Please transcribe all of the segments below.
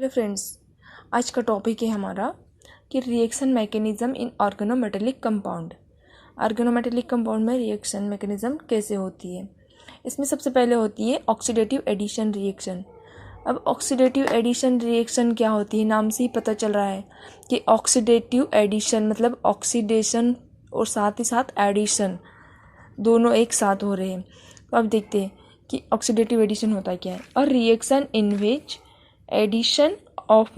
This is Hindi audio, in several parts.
हेलो फ्रेंड्स, आज का टॉपिक है हमारा कि रिएक्शन मैकेनिज़्म इन ऑर्गेनोमेटेलिक कंपाउंड। ऑर्गेनोमेटेलिक कंपाउंड में रिएक्शन मैकेनिज़्म कैसे होती है। इसमें सबसे पहले होती है ऑक्सीडेटिव एडिशन रिएक्शन। अब ऑक्सीडेटिव एडिशन रिएक्शन क्या होती है, नाम से ही पता चल रहा है कि ऑक्सीडेटिव एडिशन मतलब ऑक्सीडेशन और साथ ही साथ एडिशन दोनों एक साथ हो रहे हैं। तो अब देखते हैं कि ऑक्सीडेटिव एडिशन होता क्या है। और reaction in which addition of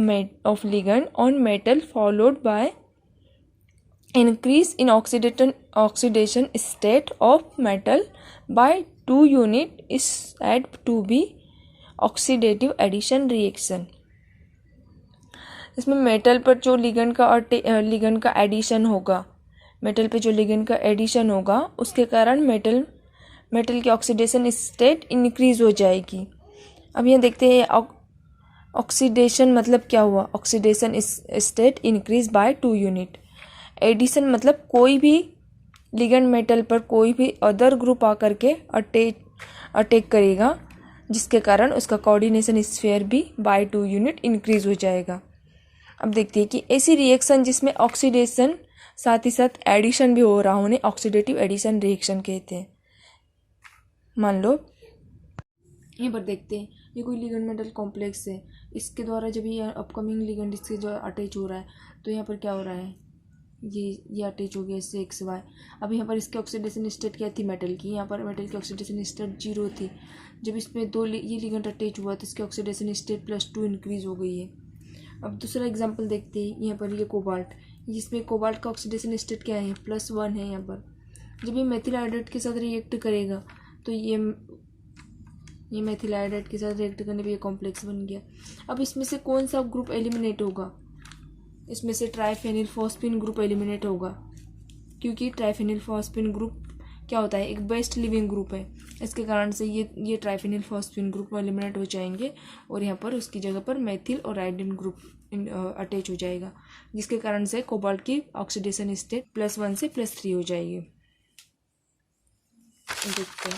ligand on metal followed by increase in oxidation state of metal by 2 unit is said to be oxidative addition reaction। इसमें मेटल पर जो लिगेंड का एडिशन होगा, मेटल पे जो लिगेंड का एडिशन होगा उसके कारण मेटल की ऑक्सीडेशन स्टेट इंक्रीज हो जाएगी। अब यहाँ देखते हैं ऑक्सीडेशन मतलब क्या हुआ। Oxidation state increase by 2 unit. Addition मतलब कोई भी लिगेंड मेटल पर कोई भी अदर ग्रुप आकर के अटैक करेगा, जिसके कारण उसका कोऑर्डिनेशन स्फीयर भी बाय 2 यूनिट इंक्रीज हो जाएगा। अब देखते हैं कि ऐसी रिएक्शन जिसमें ऑक्सीडेशन साथ ही साथ एडिशन भी हो रहा हो, उन्हें ऑक्सीडेटिव एडिशन रिएक्शन कहते हैं। मान लो यहाँ पर देखते हैं, ये कोई लिगेंड मेटल कॉम्प्लेक्स है, इसके द्वारा जब ये अपकमिंग लिगेंड इसके जो अटैच हो रहा है तो यहाँ पर क्या हो रहा है, ये अटैच हो गया इससे एक्स वाई। अब यहाँ पर इसकी ऑक्सीडेशन स्टेट क्या थी मेटल की, यहाँ पर मेटल की ऑक्सीडेशन स्टेट 0 थी। जब इसमें ये लिगेंड अटैच हुआ तो इसकी ऑक्सीडेशन स्टेट +2 इंक्रीज हो गई है। अब दूसरा एग्जाम्पल देखते हैं, यहाँ पर ये कोबाल्ट, जिसमें कोबाल्ट का ऑक्सीडेशन स्टेट क्या है, +1 है। यहाँ पर जब ये मेथिल आयोडाइड के साथ रिएक्ट करेगा तो ये मेथिल आयोडाइड के साथ रिएक्ट करने पे ये कॉम्प्लेक्स बन गया। अब इसमें से कौन सा ग्रुप एलिमिनेट होगा, इसमें से ट्राइफेनिलफॉस्फीन ग्रुप एलिमिनेट होगा, क्योंकि ट्राइफेनिलफॉस्फीन ग्रुप क्या होता है, एक बेस्ट लिविंग ग्रुप है। इसके कारण से ये ट्राइफेनिलफॉस्फीन ग्रुप एलिमिनेट हो जाएंगे और यहाँ पर उसकी जगह पर मेथिल और आयोडीन ग्रुप अटैच हो जाएगा, जिसके कारण से कोबाल्ट की ऑक्सीडेशन स्टेट +1 से +3 हो जाएगी। देखते हैं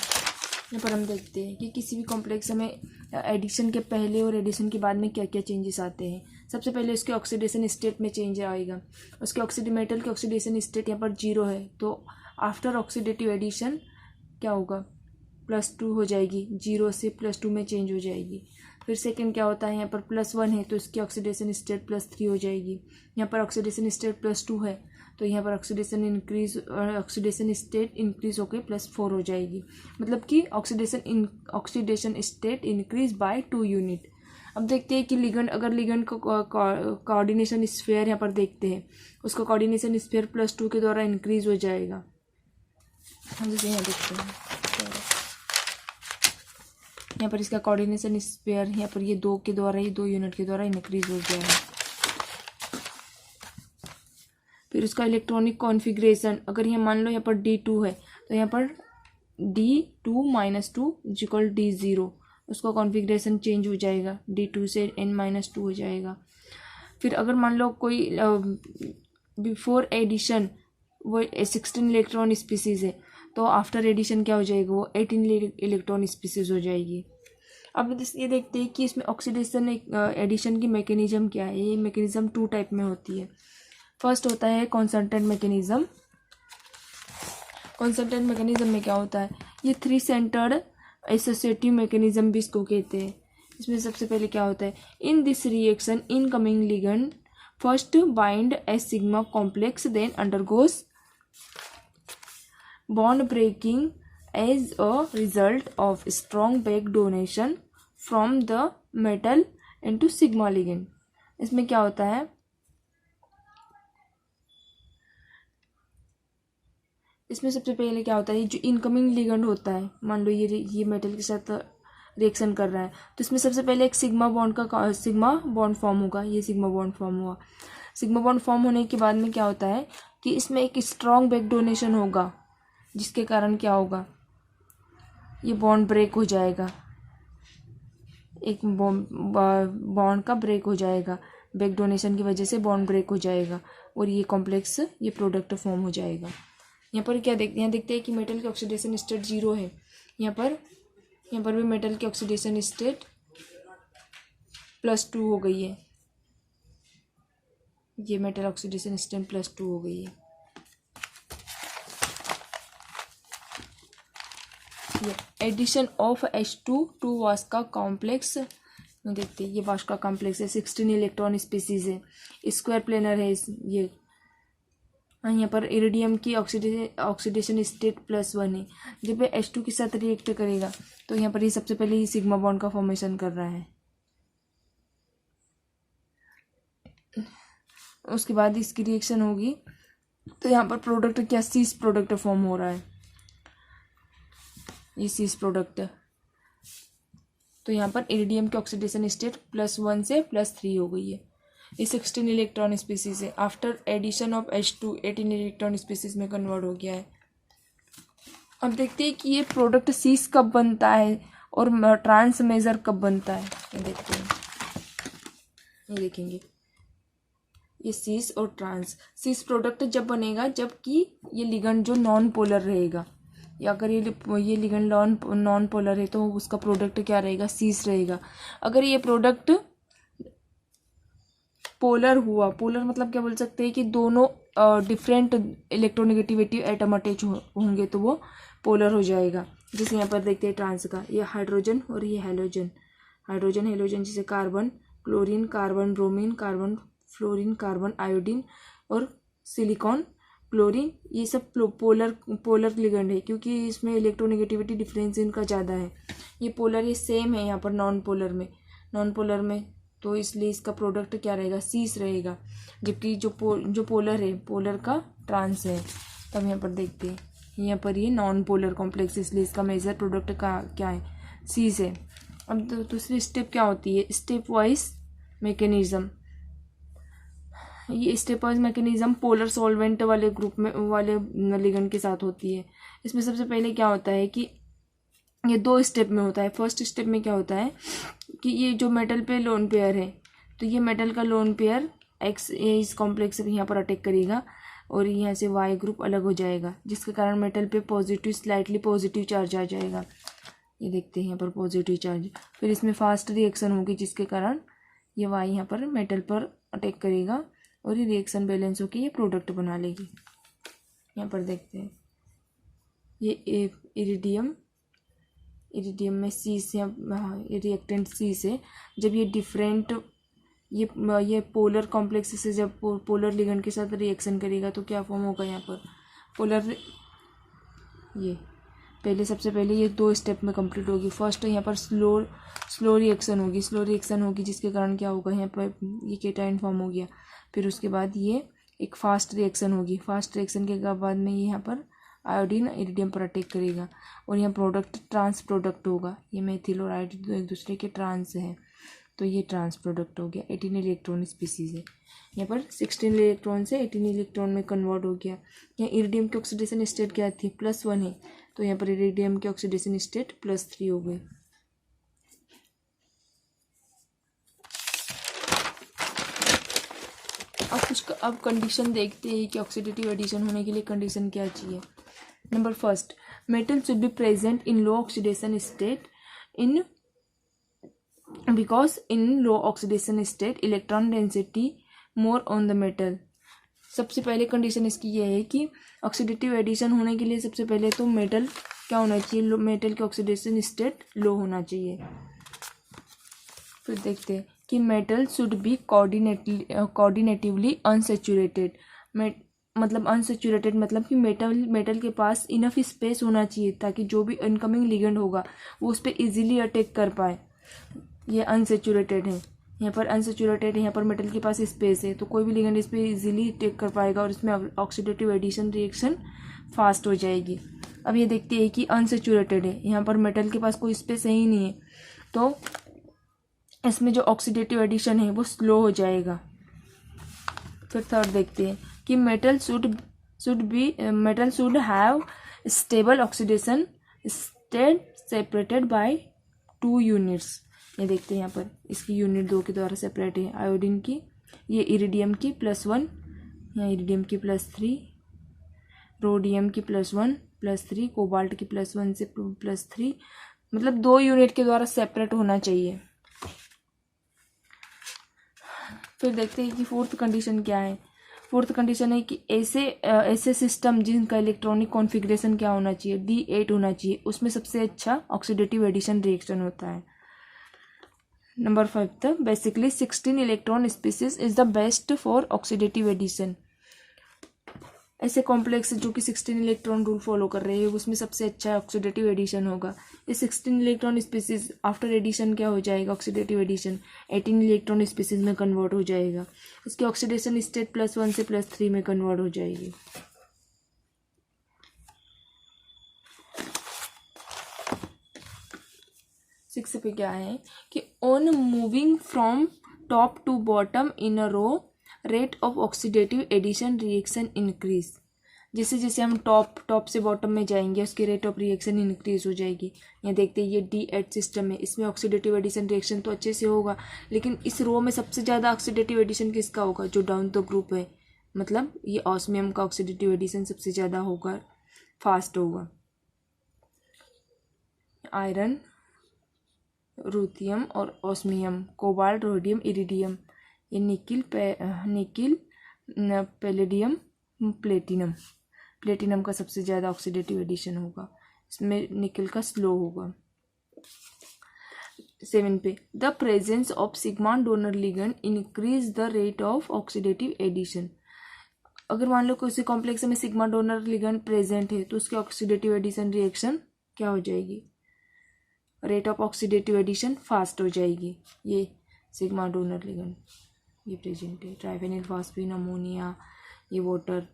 यहाँ पर हम देखते हैं कि किसी भी कॉम्प्लेक्स में एडिशन के पहले और एडिशन के बाद में क्या क्या चेंजेस आते हैं। सबसे पहले उसके ऑक्सीडेशन स्टेट में चेंज आएगा। उसके मेटल की ऑक्सीडेशन स्टेट यहाँ पर 0 है, तो आफ्टर ऑक्सीडेटिव एडिशन क्या होगा, +2 हो जाएगी, 0 से +2 में चेंज हो जाएगी। फिर सेकंड क्या होता है, यहाँ पर +1 है तो इसकी ऑक्सीडेशन स्टेट +3 हो जाएगी। यहाँ पर ऑक्सीडेशन स्टेट +2 है तो यहाँ पर ऑक्सीडेशन स्टेट इंक्रीज होकर +4 हो जाएगी, मतलब कि oxidation state increase by 2 unit. अब देखते हैं कि अगर लिगेंड का कोऑर्डिनेशन स्फीयर यहाँ पर देखते हैं, उसका कोऑर्डिनेशन स्फीयर +2 के द्वारा इंक्रीज हो जाएगा। हम जैसे यहाँ देखते हैं, यहाँ पर इसका कोऑर्डिनेशन स्फीयर यहाँ पर ये 2 यूनिट के द्वारा इंक्रीज हो गया है। फिर उसका इलेक्ट्रॉनिक कॉन्फ़िगरेशन, अगर यहाँ मान लो यहाँ पर D2 है तो यहाँ पर D2 - 2 = D0, उसका कॉन्फ़िगरेशन चेंज हो जाएगा, D2 से N-2 हो जाएगा। फिर अगर मान लो कोई बिफोर एडिशन वो 16 इलेक्ट्रॉन स्पीसीज़ है तो आफ्टर एडिशन क्या हो जाएगा, वो 18 इलेक्ट्रॉन स्पीसीज़ हो जाएगी। अब ये देखते हैं कि इसमें ऑक्सीडेशन एडिशन की मैकेनिज्म क्या है। ये मैकेनिज्म 2 टाइप में होती है। फर्स्ट होता है कॉन्सर्टेंट मैकेनिज्म। कॉन्सर्टेंट मैकेनिज्म में क्या होता है, ये 3 सेंटर्ड एसोसिएटिव मैकेनिज्म भी इसको कहते हैं। इसमें सबसे पहले क्या होता है, in this reaction incoming ligand first bind a sigma complex then undergoes bond breaking as a result of strong back donation from the metal into sigma ligand. इसमें क्या होता है, इसमें सबसे पहले क्या होता है, जो इनकमिंग लिगेंड होता है, मान लो ये मेटल के साथ रिएक्शन कर रहा है तो इसमें सबसे पहले एक सिग्मा बॉन्ड फॉर्म होगा। ये सिग्मा बॉन्ड फॉर्म हुआ। सिग्मा बॉन्ड फॉर्म होने के बाद में क्या होता है कि इसमें एक स्ट्रॉन्ग बैक डोनेशन होगा, जिसके कारण क्या होगा, ये बॉन्ड ब्रेक हो जाएगा, एक बॉन्ड का ब्रेक हो जाएगा, बैक डोनेशन की वजह से बॉन्ड ब्रेक हो जाएगा और ये कॉम्प्लेक्स ये प्रोडक्ट फॉर्म हो जाएगा। यहाँ पर क्या देखते हैं कि मेटल की ऑक्सीडेशन स्टेट 0 है। यहाँ पर भी मेटल की ऑक्सीडेशन स्टेट +2 हो गई है, ये मेटल ऑक्सीडेशन स्टेट +2 हो गई है। ये addition of H2 to Vaska complex देखते हैं, ये वास्का कॉम्प्लेक्स है, 16 इलेक्ट्रॉन स्पीसीज है, स्क्वायर प्लेनर है ये। यहाँ पर इरिडियम की ऑक्सीडेशन स्टेट +1 है। जब ये H2 के साथ रिएक्ट करेगा तो यहाँ पर ये सबसे पहले ये सिग्मा बॉन्ड का फॉर्मेशन कर रहा है, उसके बाद इसकी रिएक्शन होगी तो यहाँ पर प्रोडक्ट क्या, सीस प्रोडक्ट फॉर्म हो रहा है, ये सीस प्रोडक्ट। तो यहाँ पर इरिडियम की ऑक्सीडेशन स्टेट +1 से +3 हो गई है। ये 16 इलेक्ट्रॉन स्पीसीज है। After addition of H2 18 electron species में कन्वर्ट हो गया है। अब देखते हैं कि ये प्रोडक्ट सीस कब बनता है और ट्रांस मेजर कब बनता है, ये देखते हैं। ये देखेंगे, ये सीस और ट्रांस। सीस प्रोडक्ट जब बनेगा जबकि ये लिगेंड जो नॉन पोलर रहेगा, या अगर ये लिगेंड नॉन पोलर है तो उसका प्रोडक्ट क्या रहेगा, सीस रहेगा। अगर ये प्रोडक्ट पोलर हुआ, पोलर मतलब क्या बोल सकते हैं कि दोनों डिफरेंट इलेक्ट्रोनेगेटिविटी एटम अटैच होंगे तो वो पोलर हो जाएगा। जैसे यहाँ पर देखते हैं ट्रांस का, ये हाइड्रोजन और ये हेलोजन, हाइड्रोजन हेलोजन जैसे carbon chlorine, carbon bromine, carbon fluorine, carbon iodine और सिलिकॉन क्लोरीन, ये सब पोलर लिगेंड है क्योंकि इसमें इलेक्ट्रोनेगेटिविटी डिफरेंस इनका ज़्यादा है। ये पोलर, ये सेम है यहाँ पर नॉन पोलर में तो इसलिए इसका प्रोडक्ट क्या रहेगा, सीस रहेगा। जबकि जो पोलर है, पोलर का ट्रांस है। तब यहाँ पर देखते हैं, यहाँ पर ये नॉन पोलर कॉम्प्लेक्स, इसलिए इसका मेजर प्रोडक्ट का क्या है, सीस है। अब दूसरी स्टेप क्या होती है, स्टेप वाइज मैकेनिज्म। ये step wise mechanism polar solvent वाले ग्रुप में वाले लिगेंड के साथ होती है। इसमें सबसे पहले क्या होता है कि ये 2 स्टेप में होता है। फर्स्ट स्टेप में क्या होता है कि ये जो मेटल पे लोन पेयर है, तो ये मेटल का लोन पेयर एक्स इस कॉम्प्लेक्स से यहाँ पर अटैक करेगा और यहाँ से वाई ग्रुप अलग हो जाएगा, जिसके कारण मेटल पे पॉजिटिव, स्लाइटली पॉजिटिव चार्ज आ जाएगा। ये देखते हैं यहाँ पर पॉजिटिव चार्ज। फिर इसमें फास्ट रिएक्शन होगी जिसके कारण ये वाई यहाँ पर मेटल पर अटैक करेगा और ये रिएक्शन बैलेंस होकर ये प्रोडक्ट बना लेगी। यहाँ पर देखते हैं, ये इरिडियम में सी से रिएक्टेंट सी से जब ये डिफरेंट ये पोलर कॉम्प्लेक्स से जब पोलर लिगेंड के साथ रिएक्शन करेगा तो क्या फॉर्म होगा यहाँ पर पोलर। ये पहले सबसे पहले ये 2 स्टेप में कंप्लीट होगी। फर्स्ट यहाँ पर स्लो रिएक्शन होगी जिसके कारण क्या होगा, यहाँ पर ये केटाइन फॉर्म हो गया। फिर उसके बाद ये एक फास्ट रिएक्शन होगी। फास्ट रिएक्शन के बाद में ये यहाँ पर आयोडीन इरिडियम पर अटैक करेगा और यहाँ प्रोडक्ट ट्रांस प्रोडक्ट होगा। ये मेथिल और आयोडीन एक दूसरे के ट्रांस है तो ये ट्रांस प्रोडक्ट हो गया। 18 इलेक्ट्रॉन स्पीसीज है। यहाँ पर 16 इलेक्ट्रॉन से 18 इलेक्ट्रॉन में कन्वर्ट हो गया। यहाँ इरिडियम की ऑक्सीडेशन स्टेट क्या थी, +1 है, तो यहाँ पर इरिडियम की ऑक्सीडेशन स्टेट +3 हो गई। अब कंडीशन देखते हैं कि ऑक्सीडेटिव एडिशन होने के लिए कंडीशन क्या चाहिए। Number first, metal should be present in low oxidation state because in low oxidation state electron density more on the metal। सबसे पहले कंडीशन इसकी यह है कि ऑक्सीडेटिव एडिशन होने के लिए सबसे पहले तो मेटल क्या होना चाहिए, मेटल की ऑक्सीडेशन स्टेट लो होना चाहिए। फिर देखते हैं कि मेटल शुड बी कोऑर्डिनेटिवली अनसैचुरेटेड। मतलब अनसैचुरेटेड मतलब कि मेटल के पास इनफ स्पेस होना चाहिए ताकि जो भी इनकमिंग लिगेंड होगा वो उस पर ईजिली अटैक कर पाए। ये अनसेचुरेटेड है, यहाँ पर अनसेचुरेटेड है, यहाँ पर मेटल के पास स्पेस है तो कोई भी लिगेंड इस पर इजीली टेक कर पाएगा और इसमें ऑक्सीडेटिव एडिशन रिएक्शन फास्ट हो जाएगी। अब ये देखते हैं कि अनसेचुरेटेड है, यहाँ पर मेटल के पास कोई स्पेस ही नहीं है तो इसमें जो ऑक्सीडेटिव एडिशन है वो स्लो हो जाएगा। फिर थर्ड देखते हैं कि metal should have stable oxidation state separated by 2 units. ये देखते हैं यहाँ पर इसकी यूनिट 2 के द्वारा सेपरेट है। आयोडीन की, ये इरिडियम की +1, यहाँ इरिडियम की +3, रोडियम की +1 +3, कोबाल्ट की +1 से +3, मतलब 2 यूनिट के द्वारा सेपरेट होना चाहिए। फिर देखते हैं कि फोर्थ कंडीशन क्या है। फोर्थ कंडीशन है कि ऐसे सिस्टम जिनका इलेक्ट्रॉनिक कॉन्फ़िगरेशन क्या होना चाहिए, D8 होना चाहिए, उसमें सबसे अच्छा ऑक्सीडेटिव एडिशन रिएक्शन होता है। Number 5 basically 16 electron species is the best for oxidative addition. ऐसे कॉम्प्लेक्स जो कि 16 इलेक्ट्रॉन रूल फॉलो कर रहे हैं उसमें सबसे अच्छा ऑक्सीडेटिव एडिशन होगा। ये 16 इलेक्ट्रॉन स्पीसीज आफ्टर एडिशन क्या हो जाएगा, ऑक्सीडेटिव एडिशन 18 इलेक्ट्रॉन स्पीसीज में कन्वर्ट हो जाएगा। इसकी ऑक्सीडेशन स्टेट +1 से +3 में कन्वर्ट हो जाएगी। सिक्स पे क्या है कि on moving from top to bottom in a row rate of oxidative addition reaction increase. जैसे जैसे हम टॉप से बॉटम में जाएंगे उसकी रेट ऑफ रिएक्शन इंक्रीज हो जाएगी। यहाँ देखते हैं ये D8 सिस्टम है, इसमें ऑक्सीडेटिव एडिशन रिएक्शन तो अच्छे से होगा, लेकिन इस रो में सबसे ज़्यादा ऑक्सीडेटिव एडिशन किसका होगा, जो डाउन द ग्रुप है, मतलब ये ऑस्मियम का ऑक्सीडेटिव एडिशन सबसे ज़्यादा होगा, फास्ट होगा। आयरन, रुथियम और ऑस्मियम, कोबाल्ट, रोडियम, इरिडियम, ये निकिल, पैलेडियम, प्लेटिनम का सबसे ज़्यादा ऑक्सीडेटिव एडिशन होगा, इसमें निकल का स्लो होगा। 7 पे the presence of sigma donor ligand increase the rate of oxidative addition. अगर मान लो किसी कॉम्प्लेक्स में सिग्मा डोनर लिगेंड प्रेजेंट है तो उसकी ऑक्सीडेटिव एडिशन रिएक्शन क्या हो जाएगी, rate of oxidative addition fast हो जाएगी। ये सिग्मा डोनर लिगेंड ये प्रेजेंट है, ट्राइफेनिल फॉस्फीन, अमोनिया, ये वाटर।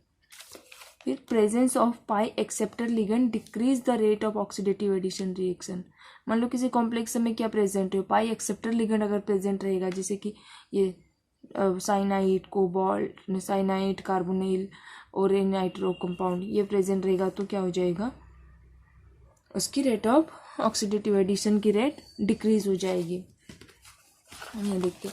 फिर presence of pi acceptor ligand decrease the rate of oxidative addition reaction. मान लो किसी कॉम्प्लेक्स में क्या प्रेजेंट है, पाई एक्सेप्टर लिगेंड अगर प्रेजेंट रहेगा, जैसे कि ये साइनाइड, कोबाल्ट, साइनाइड, कार्बोनिल और नाइट्रो कंपाउंड ये प्रेजेंट रहेगा, तो क्या हो जाएगा, उसकी रेट ऑफ ऑक्सीडेटिव एडिशन की रेट डिक्रीज हो जाएगी। ये देखते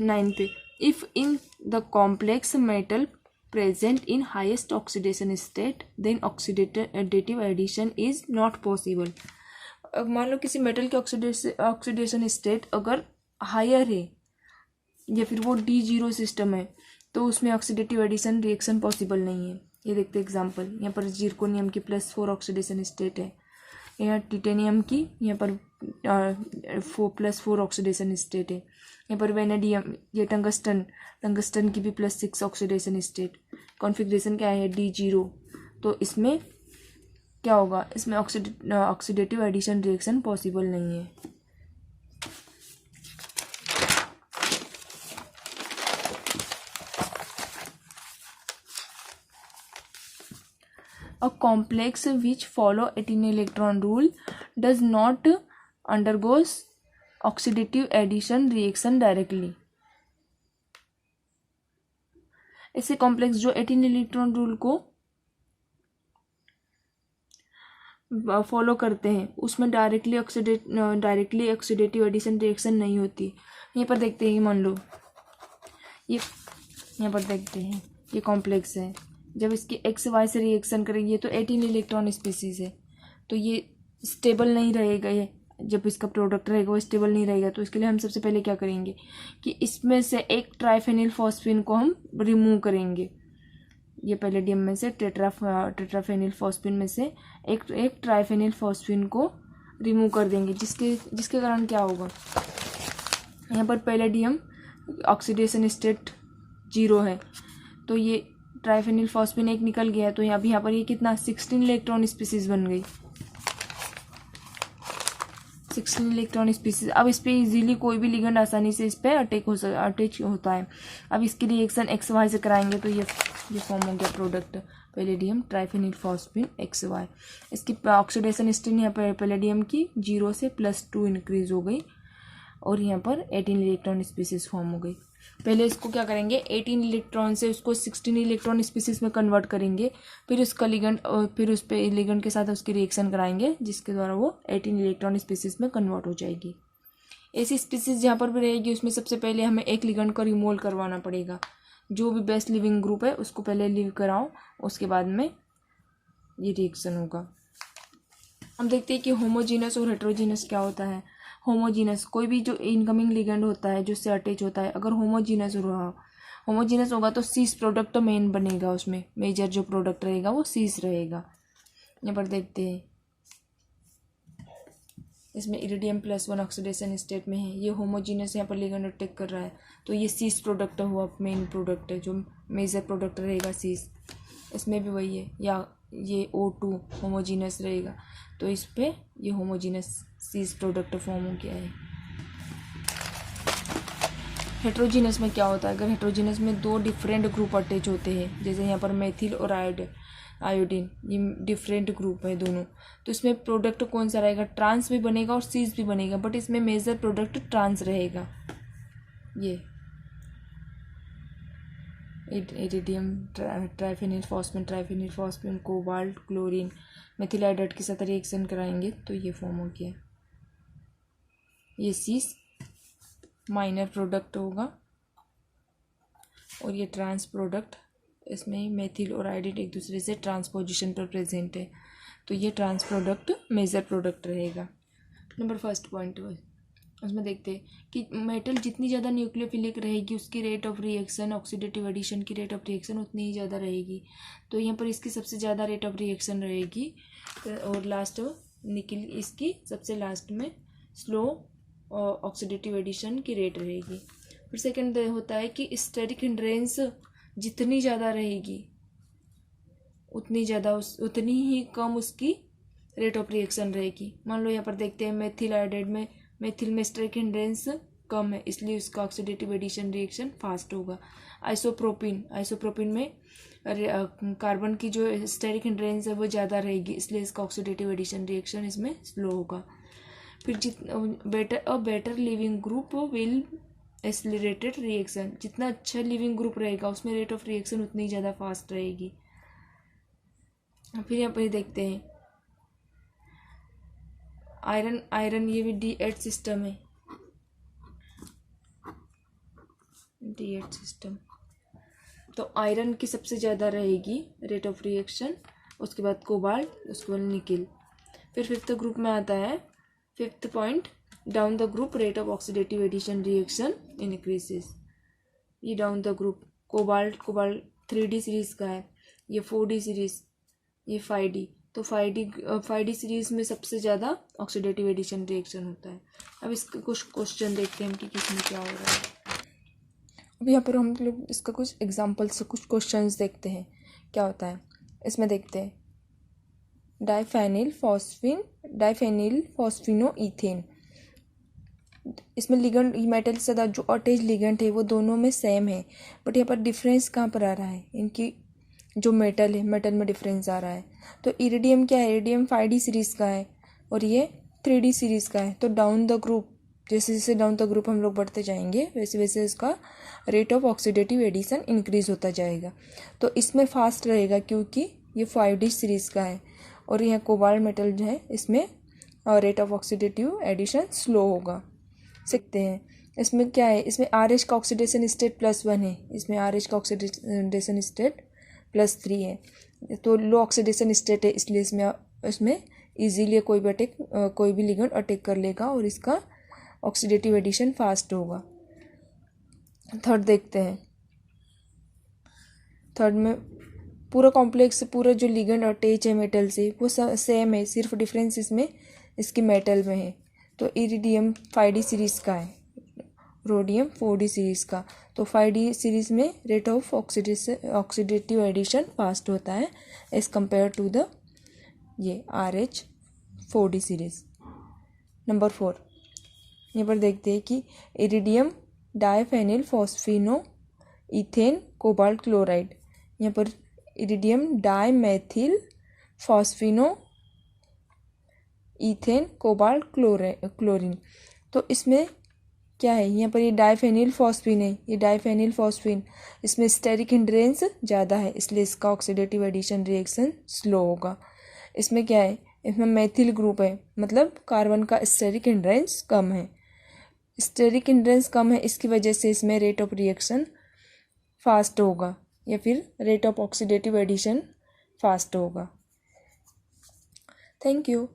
9 पे if in the complex metal present in highest oxidation state then oxidative addition is not possible। अब मान लो किसी मेटल के ऑक्सीडेशन स्टेट अगर हायर है या फिर वो D0 सिस्टम है तो उसमें ऑक्सीडेटिव एडिशन रिएक्शन पॉसिबल नहीं है। ये देखते एग्जांपल, यहाँ पर जिरकोनियम की +4 ऑक्सीडेशन स्टेट है, यहाँ टिटेनियम की यहाँ पर 4+4 ऑक्सीडेशन स्टेट है, यहाँ पर वेनेडियम, ये टंगस्टन की भी +6 ऑक्सीडेशन स्टेट। कॉन्फ़िगरेशन क्या है, D0, तो इसमें क्या होगा, इसमें ऑक्सीडेटिव एडिशन रिएक्शन पॉसिबल नहीं है। A complex which follow 18 electron rule does not undergoes oxidative addition reaction directly। ऐसे कॉम्प्लेक्स जो 18 इलेक्ट्रॉन रूल को फॉलो करते हैं उसमें डायरेक्टली ऑक्सीडेटिव एडिशन रिएक्शन नहीं होती। यहाँ पर देखते हैं, मान लो ये यहाँ पर देखते हैं ये कॉम्प्लेक्स है, जब इसकी XY से रिएक्शन करेंगे तो 18 इलेक्ट्रॉन स्पीसीज है, तो ये स्टेबल नहीं रहेगा, ये जब इसका प्रोडक्ट रहेगा वो स्टेबल नहीं रहेगा। तो इसके लिए हम सबसे पहले क्या करेंगे कि इसमें से एक ट्राइफेनिल फॉस्फीन को हम रिमूव करेंगे। ये पैलेडियम में से टेट्राफेनिल फॉस्फीन में से एक ट्राइफेनिल फॉस्फीन को रिमूव कर देंगे, जिसके कारण क्या होगा, यहाँ पर पैलेडियम ऑक्सीडेशन स्टेट 0 है, तो ये ट्राइफेनिल फॉस्फीन एक निकल गया है, तो यहाँ पर ये कितना 16 इलेक्ट्रॉन स्पीसीज बन गई, 16 इलेक्ट्रॉन स्पीसीज। अब इस पर इजीली कोई भी लिगेंड आसानी से इस पर अटैच होता है। अब इसकी रिएक्शन XY से कराएंगे तो ये फॉर्म हो गया प्रोडक्ट पैलेडियम ट्राइफेनिल फॉस्फीन XY। इसकी ऑक्सीडेशन स्टेट यहाँ पर पैलेडियम की 0 से +2 इंक्रीज हो गई और यहाँ पर 18 इलेक्ट्रॉन स्पीसीज फॉर्म हो गई। पहले इसको क्या करेंगे, 18 इलेक्ट्रॉन से उसको 16 इलेक्ट्रॉन स्पीसीज में कन्वर्ट करेंगे, फिर उसका लिगेंड फिर उस पे लिगेंड के साथ उसकी रिएक्शन कराएंगे जिसके द्वारा वो 18 इलेक्ट्रॉन स्पीसीज में कन्वर्ट हो जाएगी। ऐसी स्पीसीज जहाँ पर भी रहेगी उसमें सबसे पहले हमें एक लिगेंड को रिमूव करवाना पड़ेगा। जो भी बेस्ट लिविंग ग्रुप है उसको पहले लीव कराओ, उसके बाद में ये रिएक्शन होगा। हम देखते हैं कि होमोजीनस और हेट्रोजीनस क्या होता है। होमोजीनस, कोई भी जो इनकमिंग लिगेंड होता है जो उससे अटैच होता है, अगर होमोजीनस होगा तो सीस प्रोडक्ट मेन बनेगा, उसमें मेजर जो प्रोडक्ट रहेगा वो सीस रहेगा। यहाँ पर देखते हैं इसमें इरिडियम +1 ऑक्सीडेशन स्टेट में है, ये होमोजीनस यहाँ पर लिगेंड अटैक कर रहा है, तो ये सीस प्रोडक्ट हुआ, मेन प्रोडक्ट है जो मेजर प्रोडक्ट रहेगा सीस। इसमें भी वही है, या ये O2 होमोजीनस रहेगा तो इस पे ये होमोजीनस सीस प्रोडक्ट फॉर्म हो गया है। हेट्रोजीनस में क्या होता है, अगर हेट्रोजीनस में दो डिफरेंट ग्रुप अटैच होते हैं, जैसे यहाँ पर मेथिल और आयोडीन, ये डिफरेंट ग्रुप है दोनों, तो इसमें प्रोडक्ट कौन सा रहेगा, ट्रांस भी बनेगा और सीस भी बनेगा, बट इसमें मेजर प्रोडक्ट ट्रांस रहेगा। ये iridium triphenyl phosphine cobalt chlorine methyl iodide के साथ रिएक्शन कराएंगे तो ये फॉर्म हो गया। ये सीस माइनर प्रोडक्ट होगा और ये ट्रांस प्रोडक्ट, इसमें मेथिल और आयोडीन एक दूसरे से ट्रांसपोजिशन पर प्रेजेंट है, तो ये ट्रांस प्रोडक्ट मेजर प्रोडक्ट रहेगा। नंबर फर्स्ट पॉइंट उसमें देखते हैं कि मेटल जितनी ज़्यादा न्यूक्लियोफिलिक रहेगी उसकी rate of reaction, oxidative addition की रेट ऑफ रिएक्शन उतनी ही ज़्यादा रहेगी, तो यहाँ पर इसकी सबसे ज़्यादा रेट ऑफ रिएक्शन रहेगी, और लास्ट निकल इसकी सबसे लास्ट में स्लो ऑक्सीडेटिव एडिशन की रेट रहेगी। फिर सेकंड होता है कि स्टेरिक हिंड्रेंस जितनी ज़्यादा रहेगी उतनी ही कम उसकी रेट ऑफ रिएक्शन रहेगी। मान लो यहाँ पर देखते हैं मेथिल आयोडाइड में, मेथिल में स्टेरिक हिंड्रेंस कम है इसलिए उसका ऑक्सीडेटिव एडिशन रिएक्शन फास्ट होगा। आइसोप्रोपिन में कार्बन की जो स्टेरिक हिंड्रेंस है वो ज़्यादा रहेगी इसलिए इसका ऑक्सीडेटिव एडिशन रिएक्शन इसमें स्लो होगा। फिर better leaving group will accelerated reaction, जितना अच्छा लिविंग ग्रुप रहेगा उसमें रेट ऑफ रिएक्शन उतनी ज़्यादा फास्ट रहेगी। फिर यहाँ पर देखते हैं आयरन ये भी D8 सिस्टम है, D8 सिस्टम, तो आयरन की सबसे ज़्यादा रहेगी रेट ऑफ रिएक्शन, उसके बाद कोबाल्ट, उसके बाद निकिल। फिर फिफ्थ ग्रुप में आता है, fifth point, down the group rate of oxidative addition reaction increases. ये down the group cobalt 3D series का है, ये 4D सीरीज, ये 5D, तो 5D सीरीज में सबसे ज़्यादा ऑक्सीडेटिव एडिशन रिएक्शन होता है। अब इसके कुछ क्वेश्चन देखते हैं कि किसमें क्या हो रहा है। अब यहाँ पर हम लोग इसका कुछ एग्जाम्पल से कुछ क्वेश्चंस देखते हैं क्या होता है। इसमें देखते हैं डाइफेनिल फॉस्फिनो ईथेन, इसमें लिगेंड मेटल से जो अटैच लिगेंड है वो दोनों में सेम है, बट यहाँ पर डिफरेंस कहाँ पर आ रहा है, इनकी जो मेटल है मेटल में डिफरेंस आ रहा है। तो इरिडियम क्या है, इरिडियम 5D सीरीज़ का है और ये 3D सीरीज़ का है, तो डाउन द ग्रुप जैसे जैसे डाउन द ग्रुप हम लोग बढ़ते जाएंगे वैसे वैसे इसका rate of oxidative addition increase होता जाएगा। तो इसमें फास्ट रहेगा क्योंकि ये 5D सीरीज़ का है, और यह कोबाल्ट मेटल जो है इसमें rate of oxidative addition slow होगा। सीखते हैं इसमें क्या है, इसमें RH का ऑक्सीडेशन स्टेट +1 है, इसमें RH का ऑक्सीडेशन स्टेट +3 है, तो लो ऑक्सीडेशन स्टेट है इसलिए इसमें इजीली कोई भी लिगेंड अटैक कर लेगा और इसका ऑक्सीडेटिव एडिशन फास्ट होगा। थर्ड देखते हैं, थर्ड में पूरा कॉम्प्लेक्स पूरा जो लिगेंड अटैच है मेटल से वो सेम है, सिर्फ डिफरेंस इसमें इसकी मेटल में है। तो इरिडियम 5D सीरीज़ का है, रोडियम 4D सीरीज़ का, तो 5D सीरीज़ में rate of oxidative addition fast होता है एज कम्पेयर टू द ये RH 4D सीरीज़। नंबर 4 यहाँ पर देखते हैं कि iridium diphenyl phosphino ethane cobalt chloride, यहाँ पर iridium dimethyl phosphino ethane cobalt chlorine, तो इसमें क्या है, यहाँ पर ये डाइफेनिल फॉस्फिन है, ये डाइफेनिल फॉस्फिन, इसमें स्टेरिक हिंड्रेंस ज़्यादा है इसलिए इसका ऑक्सीडेटिव एडिशन रिएक्शन स्लो होगा। इसमें क्या है, इसमें मेथिल ग्रुप है, मतलब कार्बन का स्टेरिक हिंड्रेंस कम है, स्टेरिक हिंड्रेंस कम है इसकी वजह से इसमें रेट ऑफ रिएक्शन फास्ट होगा या फिर rate of oxidative addition fast होगा। Thank you.